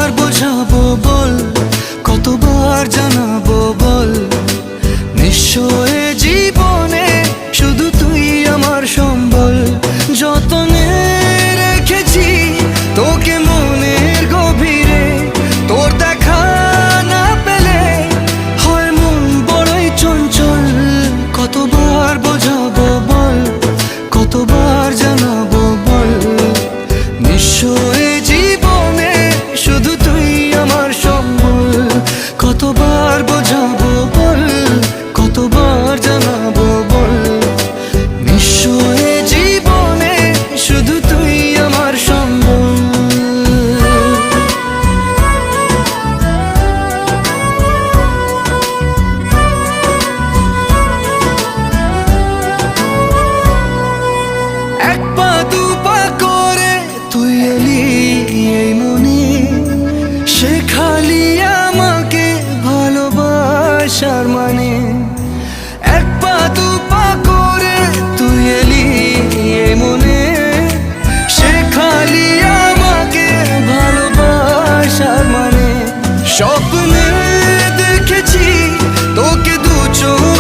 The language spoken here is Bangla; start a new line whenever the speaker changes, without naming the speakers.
কতবার বোঝাবো বল, কতবার জানাবো বল, নিঃস্ব এ জীবনে শুধু তুই আমার সম্বল। যতনে রেখেছি তোকে মনের গভীরে, তোর দেখা না পেলে হয় মন বড়ই চঞ্চল। কতবার বোঝাবো বল, কতবার জানাবো বল, নিঃস্ব এ জীবনে শুধু তুই আমার সম্বল। কতবার বোঝাবো বল, কতবার জানাবো বল, নিঃস্ব এ জীবনে শুধু তুই আমার সম্বল। এক পা দু পা করে তুই এলি এই মনে, শেখালি আমাকে ভালোবাসার মানে। এক পা দু পা করে তুই এলি এই মনে, শেখালি আমাকে ভালোবাসার মানে। স্বপ্নে দেখেছি তোকে দু চোখ